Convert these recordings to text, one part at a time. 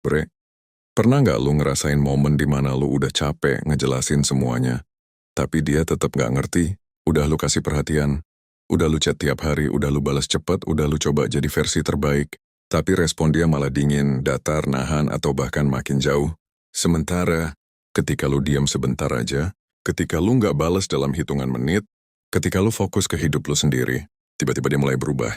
Bre, pernah nggak lu ngerasain momen di mana lu udah capek ngejelasin semuanya, tapi dia tetap nggak ngerti? Udah lu kasih perhatian, udah lu chat tiap hari, udah lu balas cepet, udah lu coba jadi versi terbaik, tapi respon dia malah dingin, datar, nahan, atau bahkan makin jauh. Sementara, ketika lu diam sebentar aja, ketika lu nggak balas dalam hitungan menit, ketika lu fokus ke hidup lu sendiri, tiba-tiba dia mulai berubah.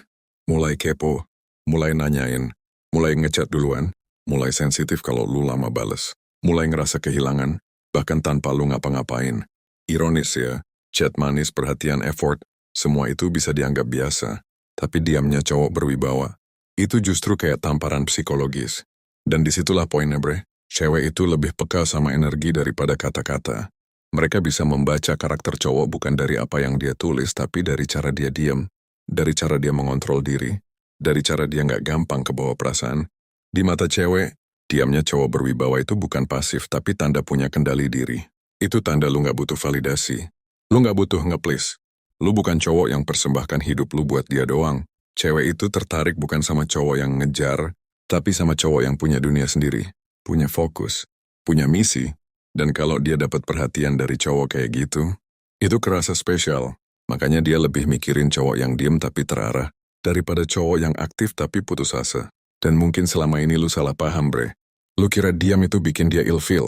Mulai kepo, mulai nanyain, mulai ngechat duluan, mulai sensitif kalau lu lama bales, mulai ngerasa kehilangan, bahkan tanpa lu ngapa-ngapain. Ironis ya, chat manis, perhatian, effort, semua itu bisa dianggap biasa. Tapi diamnya cowok berwibawa, itu justru kayak tamparan psikologis. Dan disitulah poinnya bre, cewek itu lebih peka sama energi daripada kata-kata. Mereka bisa membaca karakter cowok bukan dari apa yang dia tulis, tapi dari cara dia diam, dari cara dia mengontrol diri, dari cara dia nggak gampang kebawa perasaan. Di mata cewek, diamnya cowok berwibawa itu bukan pasif tapi tanda punya kendali diri. Itu tanda lu nggak butuh validasi. Lu nggak butuh nge-please. Lu bukan cowok yang persembahkan hidup lu buat dia doang. Cewek itu tertarik bukan sama cowok yang ngejar, tapi sama cowok yang punya dunia sendiri, punya fokus, punya misi. Dan kalau dia dapat perhatian dari cowok kayak gitu, itu kerasa spesial. Makanya dia lebih mikirin cowok yang diem tapi terarah, daripada cowok yang aktif tapi putus asa. Dan mungkin selama ini lu salah paham, bre. Lu kira diam itu bikin dia ilfeel.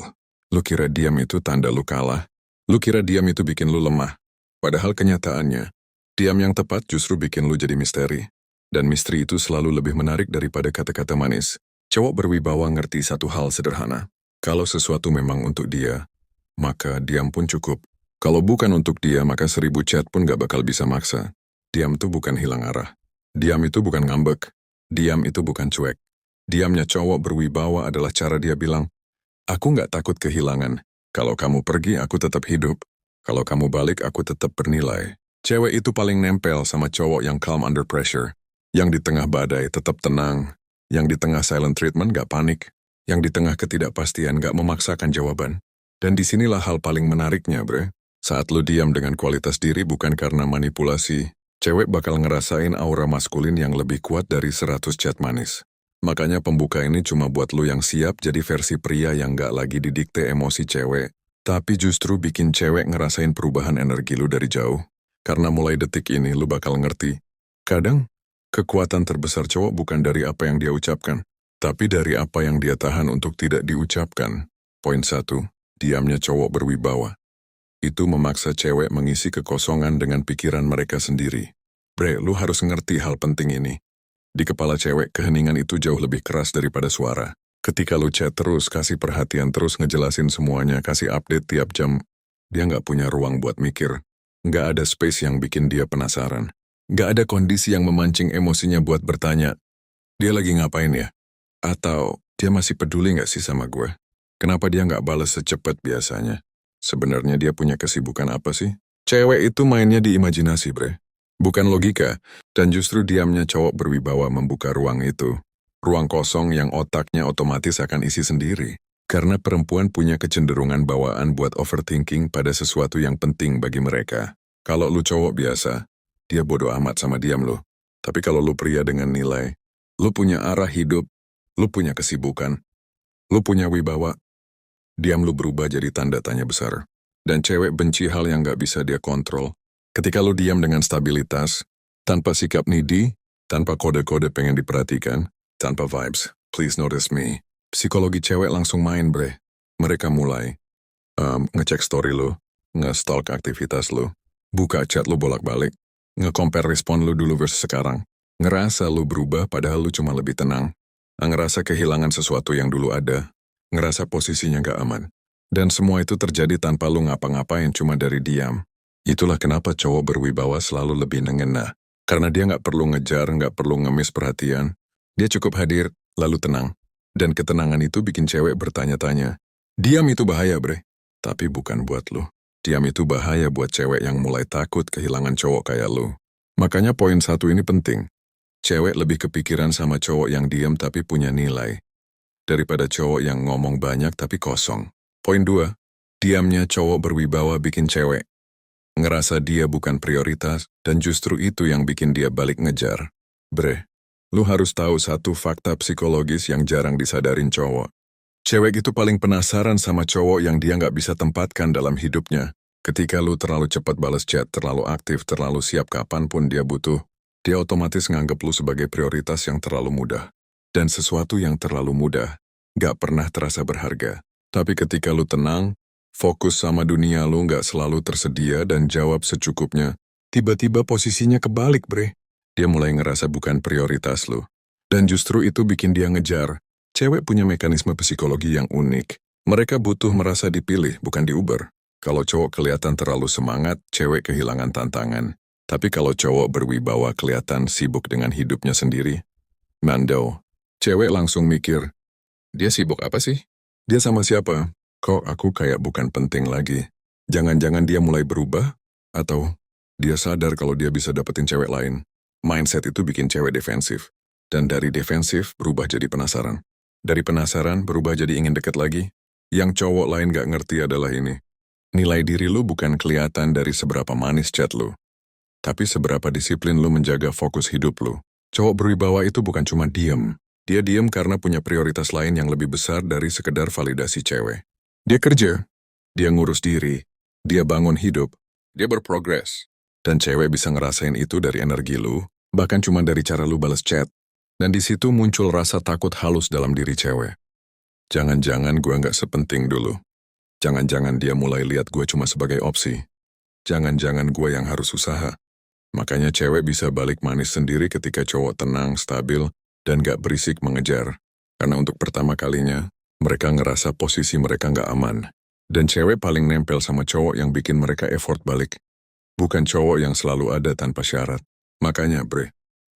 Lu kira diam itu tanda lu kalah. Lu kira diam itu bikin lu lemah. Padahal kenyataannya, diam yang tepat justru bikin lu jadi misteri. Dan misteri itu selalu lebih menarik daripada kata-kata manis. Cowok berwibawa ngerti satu hal sederhana. Kalau sesuatu memang untuk dia, maka diam pun cukup. Kalau bukan untuk dia, maka 1000 chat pun gak bakal bisa maksa. Diam itu bukan hilang arah. Diam itu bukan ngambek. Diam itu bukan cuek. Diamnya cowok berwibawa adalah cara dia bilang, aku nggak takut kehilangan. Kalau kamu pergi, aku tetap hidup. Kalau kamu balik, aku tetap bernilai. Cewek itu paling nempel sama cowok yang calm under pressure. Yang di tengah badai tetap tenang. Yang di tengah silent treatment nggak panik. Yang di tengah ketidakpastian nggak memaksakan jawaban. Dan disinilah hal paling menariknya, bre. Saat lu diam dengan kualitas diri bukan karena manipulasi, cewek bakal ngerasain aura maskulin yang lebih kuat dari 100 chat manis. Makanya pembuka ini cuma buat lu yang siap jadi versi pria yang gak lagi didikte emosi cewek, tapi justru bikin cewek ngerasain perubahan energi lu dari jauh. Karena mulai detik ini lu bakal ngerti. Kadang, kekuatan terbesar cowok bukan dari apa yang dia ucapkan, tapi dari apa yang dia tahan untuk tidak diucapkan. Poin 1, diamnya cowok berwibawa. Itu memaksa cewek mengisi kekosongan dengan pikiran mereka sendiri. Bre, lu harus ngerti hal penting ini. Di kepala cewek, keheningan itu jauh lebih keras daripada suara. Ketika lu chat terus, kasih perhatian terus, ngejelasin semuanya, kasih update tiap jam, dia nggak punya ruang buat mikir. Nggak ada space yang bikin dia penasaran. Nggak ada kondisi yang memancing emosinya buat bertanya, dia lagi ngapain ya? Atau, dia masih peduli nggak sih sama gue? Kenapa dia nggak balas secepat biasanya? Sebenarnya dia punya kesibukan apa sih? Cewek itu mainnya di imajinasi, bre. Bukan logika, dan justru diamnya cowok berwibawa membuka ruang itu. Ruang kosong yang otaknya otomatis akan isi sendiri. Karena perempuan punya kecenderungan bawaan buat overthinking pada sesuatu yang penting bagi mereka. Kalau lu cowok biasa, dia bodo amat sama diam lu. Tapi kalau lu pria dengan nilai, lu punya arah hidup, lu punya kesibukan, lu punya wibawa, diam lu berubah jadi tanda tanya besar. Dan cewek benci hal yang gak bisa dia kontrol. Ketika lu diam dengan stabilitas, tanpa sikap needy, tanpa kode-kode pengen diperhatikan, tanpa vibes, please notice me. Psikologi cewek langsung main, bre. Mereka mulai ngecek story lu, nge-stalk aktivitas lu, buka chat lu bolak-balik, nge-compare respon lu dulu versus sekarang. Ngerasa lu berubah padahal lu cuma lebih tenang. Ngerasa kehilangan sesuatu yang dulu ada. Ngerasa posisinya gak aman. Dan semua itu terjadi tanpa lu ngapa-ngapain, cuma dari diam. Itulah kenapa cowok berwibawa selalu lebih nengena. Karena dia nggak perlu ngejar, nggak perlu ngemis perhatian. Dia cukup hadir, lalu tenang. Dan ketenangan itu bikin cewek bertanya-tanya. Diam itu bahaya, bre. Tapi bukan buat lu. Diam itu bahaya buat cewek yang mulai takut kehilangan cowok kayak lu. Makanya poin 1 ini penting. Cewek lebih kepikiran sama cowok yang diam tapi punya nilai. Daripada cowok yang ngomong banyak tapi kosong. Poin 2, diamnya cowok berwibawa bikin cewek ngerasa dia bukan prioritas, dan justru itu yang bikin dia balik ngejar. Bre, Lu harus tahu satu fakta psikologis yang jarang disadarin cowok. Cewek itu paling penasaran sama cowok yang dia nggak bisa tempatkan dalam hidupnya. Ketika lu terlalu cepat balas chat, terlalu aktif, terlalu siap kapanpun dia butuh, dia otomatis nganggep lu sebagai prioritas yang terlalu mudah. Dan sesuatu yang terlalu mudah, nggak pernah terasa berharga. Tapi ketika lu tenang, fokus sama dunia lu nggak selalu tersedia dan jawab secukupnya, tiba-tiba posisinya kebalik, bre. Dia mulai ngerasa bukan prioritas lu. Dan justru itu bikin dia ngejar. Cewek punya mekanisme psikologi yang unik. Mereka butuh merasa dipilih, bukan diuber. Kalau cowok kelihatan terlalu semangat, cewek kehilangan tantangan. Tapi kalau cowok berwibawa kelihatan sibuk dengan hidupnya sendiri, Mando, cewek langsung mikir, dia sibuk apa sih? Dia sama siapa? Kok aku kayak bukan penting lagi? Jangan-jangan dia mulai berubah? Atau dia sadar kalau dia bisa dapetin cewek lain? Mindset itu bikin cewek defensif. Dan dari defensif berubah jadi penasaran. Dari penasaran berubah jadi ingin deket lagi. Yang cowok lain gak ngerti adalah ini. Nilai diri lu bukan kelihatan dari seberapa manis chat lu, tapi seberapa disiplin lu menjaga fokus hidup lu. Cowok berwibawa itu bukan cuma diem. Dia diem karena punya prioritas lain yang lebih besar dari sekedar validasi cewek. Dia kerja, dia ngurus diri, dia bangun hidup, dia berprogres. Dan cewek bisa ngerasain itu dari energi lu, bahkan cuma dari cara lu balas chat. Dan di situ muncul rasa takut halus dalam diri cewek. Jangan-jangan gua nggak sepenting dulu. Jangan-jangan dia mulai lihat gue cuma sebagai opsi. Jangan-jangan gue yang harus usaha. Makanya cewek bisa balik manis sendiri ketika cowok tenang, stabil, dan gak berisik mengejar. Karena untuk pertama kalinya, mereka ngerasa posisi mereka gak aman. Dan cewek paling nempel sama cowok yang bikin mereka effort balik. Bukan cowok yang selalu ada tanpa syarat. Makanya, bre,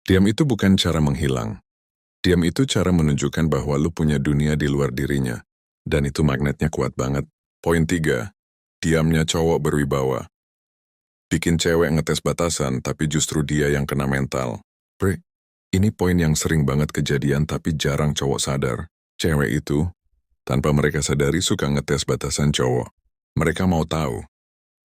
diam itu bukan cara menghilang. Diam itu cara menunjukkan bahwa lu punya dunia di luar dirinya. Dan itu magnetnya kuat banget. Poin 3, diamnya cowok berwibawa. Bikin cewek ngetes batasan, tapi justru dia yang kena mental. Bre, ini poin yang sering banget kejadian tapi jarang cowok sadar. Cewek itu, tanpa mereka sadari suka ngetes batasan cowok. Mereka mau tahu,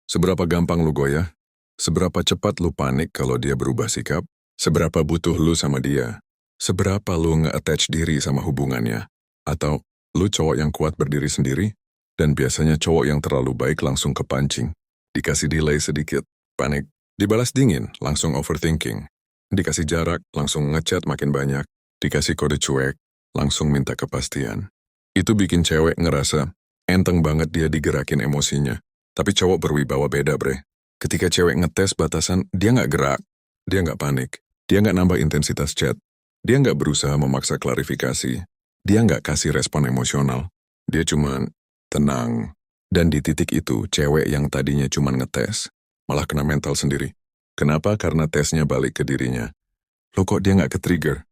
seberapa gampang lu goyah, seberapa cepat lu panik kalau dia berubah sikap, seberapa butuh lu sama dia, seberapa lu nge-attach diri sama hubungannya, atau lu cowok yang kuat berdiri sendiri. Dan biasanya cowok yang terlalu baik langsung kepancing. Dikasih delay sedikit, panik. Dibalas dingin, langsung overthinking. Dikasih jarak, langsung ngechat makin banyak. Dikasih kode cuek, langsung minta kepastian. Itu bikin cewek ngerasa, enteng banget dia digerakin emosinya. Tapi cowok berwibawa beda, bre. Ketika cewek ngetes batasan, dia nggak gerak. Dia nggak panik. Dia nggak nambah intensitas chat. Dia nggak berusaha memaksa klarifikasi. Dia nggak kasih respon emosional. Dia cuman tenang. Dan di titik itu, cewek yang tadinya cuma ngetes, malah kena mental sendiri. Kenapa? Karena tesnya balik ke dirinya. Loh kok dia nggak ke-trigger?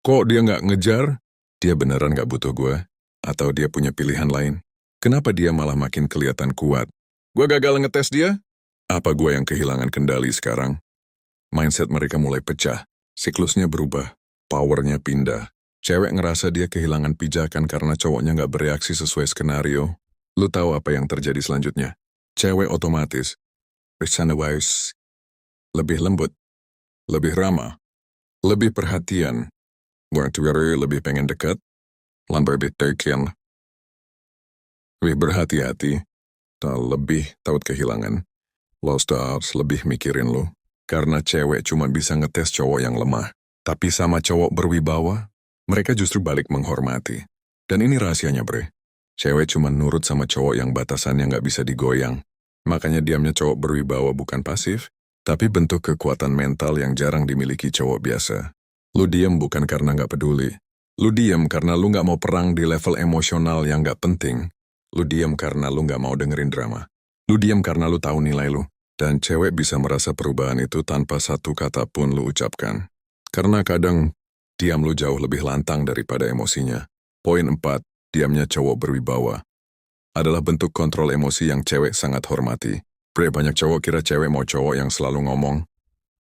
Kok dia nggak ngejar? Dia beneran nggak butuh gue? Atau dia punya pilihan lain? Kenapa dia malah makin kelihatan kuat? Gue gagal ngetes dia? Apa gue yang kehilangan kendali sekarang? Mindset mereka mulai pecah. Siklusnya berubah. Powernya pindah. Cewek ngerasa dia kehilangan pijakan karena cowoknya nggak bereaksi sesuai skenario. Lu tahu apa yang terjadi selanjutnya? Cewek otomatis, wise, lebih lembut, lebih ramah, lebih perhatian, lebih pengen dekat, lebih taken, lebih berhati-hati, lebih takut kehilangan. Lo harus lebih mikirin lo. Karena cewek cuma bisa ngetes cowok yang lemah. Tapi sama cowok berwibawa, mereka justru balik menghormati. Dan ini rahasianya, bre. Cewek cuma nurut sama cowok yang batasannya nggak bisa digoyang. Makanya diamnya cowok berwibawa bukan pasif, tapi bentuk kekuatan mental yang jarang dimiliki cowok biasa. Lu diem bukan karena nggak peduli. Lu diem karena lu nggak mau perang di level emosional yang nggak penting. Lu diem karena lu nggak mau dengerin drama. Lu diem karena lu tahu nilai lu. Dan cewek bisa merasa perubahan itu tanpa satu kata pun lu ucapkan. Karena kadang diam lu jauh lebih lantang daripada emosinya. Poin 4, diamnya cowok berwibawa adalah bentuk kontrol emosi yang cewek sangat hormati. Banyak cowok kira cewek mau cowok yang selalu ngomong,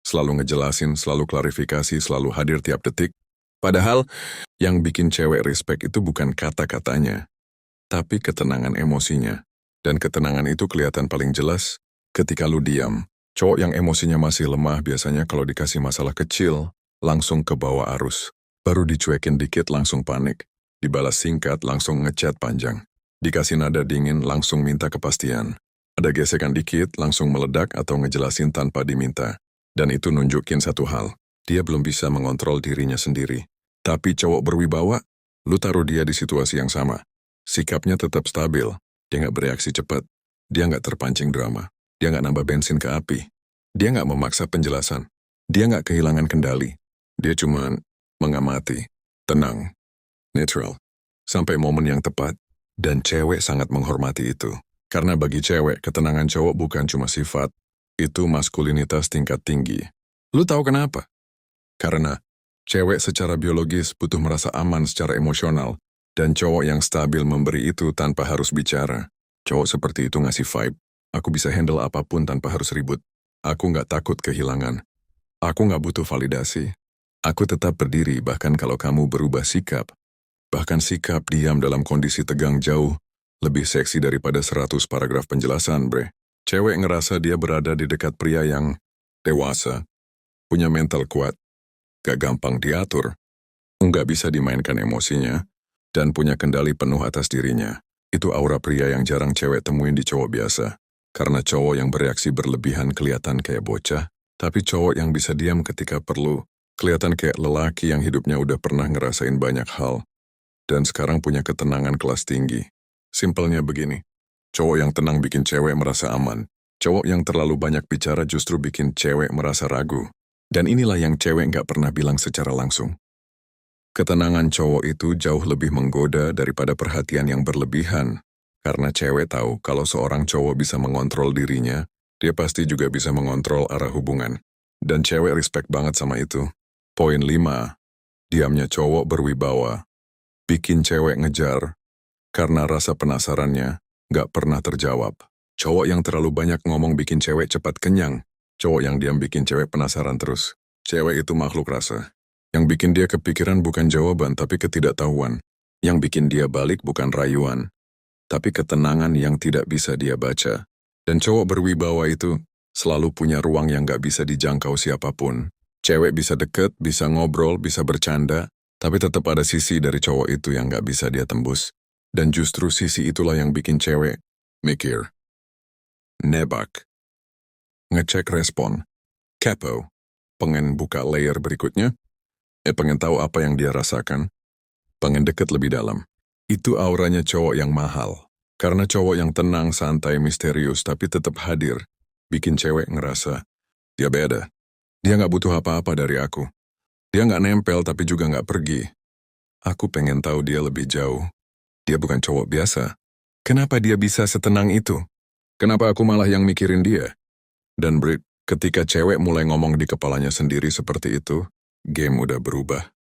selalu ngejelasin, selalu klarifikasi, selalu hadir tiap detik. Padahal yang bikin cewek respect itu bukan kata-katanya, tapi ketenangan emosinya. Dan ketenangan itu kelihatan paling jelas ketika lu diam. Cowok yang emosinya masih lemah biasanya kalau dikasih masalah kecil, langsung ke bawah arus. Baru dicuekin dikit langsung panik. Dibalas singkat langsung ngechat panjang. Dikasih nada dingin langsung minta kepastian. Ada gesekan dikit langsung meledak atau ngejelasin tanpa diminta. Dan itu nunjukin satu hal. Dia belum bisa mengontrol dirinya sendiri. Tapi cowok berwibawa, lu taruh dia di situasi yang sama. Sikapnya tetap stabil. Dia nggak bereaksi cepat. Dia nggak terpancing drama. Dia nggak nambah bensin ke api. Dia nggak memaksa penjelasan. Dia nggak kehilangan kendali. Dia cuma mengamati, tenang, netral, sampai momen yang tepat. Dan cewek sangat menghormati itu. Karena bagi cewek, ketenangan cowok bukan cuma sifat. Itu maskulinitas tingkat tinggi. Lu tahu kenapa? Karena cewek secara biologis butuh merasa aman secara emosional. Dan cowok yang stabil memberi itu tanpa harus bicara. Cowok seperti itu ngasih vibe. Aku bisa handle apapun tanpa harus ribut. Aku nggak takut kehilangan. Aku nggak butuh validasi. Aku tetap berdiri bahkan kalau kamu berubah sikap. Bahkan sikap diam dalam kondisi tegang jauh lebih seksi daripada 100 paragraf penjelasan, bre. Cewek ngerasa dia berada di dekat pria yang dewasa, punya mental kuat, gak gampang diatur, nggak bisa dimainkan emosinya, dan punya kendali penuh atas dirinya. Itu aura pria yang jarang cewek temuin di cowok biasa. Karena cowok yang bereaksi berlebihan kelihatan kayak bocah, tapi cowok yang bisa diam ketika perlu, kelihatan kayak lelaki yang hidupnya udah pernah ngerasain banyak hal, dan sekarang punya ketenangan kelas tinggi. Simpelnya begini, cowok yang tenang bikin cewek merasa aman. Cowok yang terlalu banyak bicara justru bikin cewek merasa ragu. Dan inilah yang cewek nggak pernah bilang secara langsung. Ketenangan cowok itu jauh lebih menggoda daripada perhatian yang berlebihan. Karena cewek tahu kalau seorang cowok bisa mengontrol dirinya, dia pasti juga bisa mengontrol arah hubungan. Dan cewek respect banget sama itu. Poin 5. Diamnya cowok berwibawa. Bikin cewek ngejar. Karena rasa penasarannya nggak pernah terjawab. Cowok yang terlalu banyak ngomong bikin cewek cepat kenyang. Cowok yang diam bikin cewek penasaran terus. Cewek itu makhluk rasa. Yang bikin dia kepikiran bukan jawaban tapi ketidaktahuan. Yang bikin dia balik bukan rayuan, tapi ketenangan yang tidak bisa dia baca. Dan cowok berwibawa itu selalu punya ruang yang gak bisa dijangkau siapapun. Cewek bisa deket, bisa ngobrol, bisa bercanda, tapi tetap ada sisi dari cowok itu yang gak bisa dia tembus. Dan justru sisi itulah yang bikin cewek mikir, nebak, ngecek respon, kepo, pengen buka layer berikutnya, pengen tahu apa yang dia rasakan, pengen deket lebih dalam. Itu auranya cowok yang mahal. Karena cowok yang tenang, santai, misterius, tapi tetap hadir, bikin cewek ngerasa, dia beda. Dia nggak butuh apa-apa dari aku. Dia nggak nempel tapi juga nggak pergi. Aku pengen tahu dia lebih jauh. Dia bukan cowok biasa. Kenapa dia bisa setenang itu? Kenapa aku malah yang mikirin dia? Dan Brit, ketika cewek mulai ngomong di kepalanya sendiri seperti itu, game udah berubah.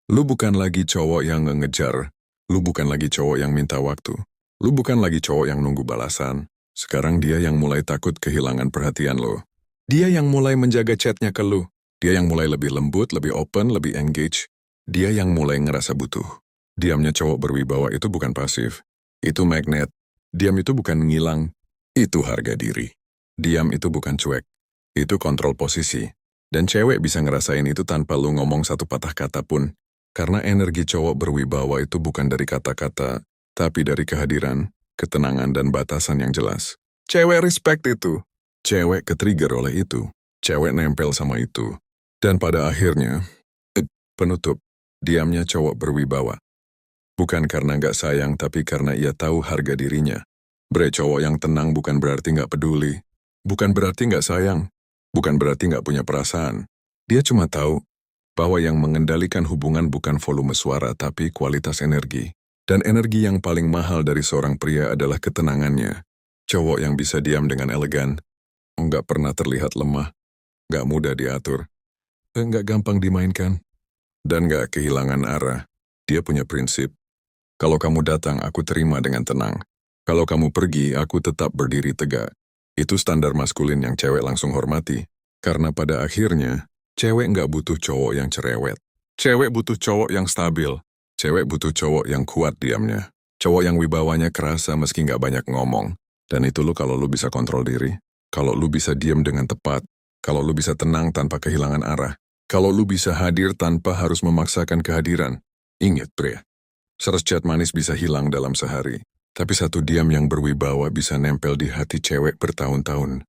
Lu bukan lagi cowok yang ngejar. Lu bukan lagi cowok yang minta waktu. Lu bukan lagi cowok yang nunggu balasan. Sekarang dia yang mulai takut kehilangan perhatian lo. Dia yang mulai menjaga chatnya ke lu. Dia yang mulai lebih lembut, lebih open, lebih engage. Dia yang mulai ngerasa butuh. Diamnya cowok berwibawa itu bukan pasif. Itu magnet. Diam itu bukan ngilang. Itu harga diri. Diam itu bukan cuek. Itu kontrol posisi. Dan cewek bisa ngerasain itu tanpa lu ngomong satu patah kata pun. Karena energi cowok berwibawa itu bukan dari kata-kata, tapi dari kehadiran, ketenangan, dan batasan yang jelas. Cewek respect itu. Cewek ketrigger oleh itu. Cewek nempel sama itu. Dan pada akhirnya, penutup, diamnya cowok berwibawa. Bukan karena nggak sayang, tapi karena ia tahu harga dirinya. Bre, cowok yang tenang bukan berarti nggak peduli. Bukan berarti nggak sayang. Bukan berarti nggak punya perasaan. Dia cuma tahu bahwa yang mengendalikan hubungan bukan volume suara, tapi kualitas energi. Dan energi yang paling mahal dari seorang pria adalah ketenangannya. Cowok yang bisa diam dengan elegan, nggak pernah terlihat lemah, nggak mudah diatur, nggak gampang dimainkan, dan nggak kehilangan arah. Dia punya prinsip. Kalau kamu datang, aku terima dengan tenang. Kalau kamu pergi, aku tetap berdiri tegak. Itu standar maskulin yang cewek langsung hormati. Karena pada akhirnya, cewek nggak butuh cowok yang cerewet. Cewek butuh cowok yang stabil. Cewek butuh cowok yang kuat diamnya. Cowok yang wibawanya kerasa meski nggak banyak ngomong. Dan itu lu kalau lu bisa kontrol diri. Kalau lu bisa diam dengan tepat. Kalau lu bisa tenang tanpa kehilangan arah. Kalau lu bisa hadir tanpa harus memaksakan kehadiran, ingat pria, 100 chat manis bisa hilang dalam sehari. Tapi satu diam yang berwibawa bisa nempel di hati cewek bertahun-tahun.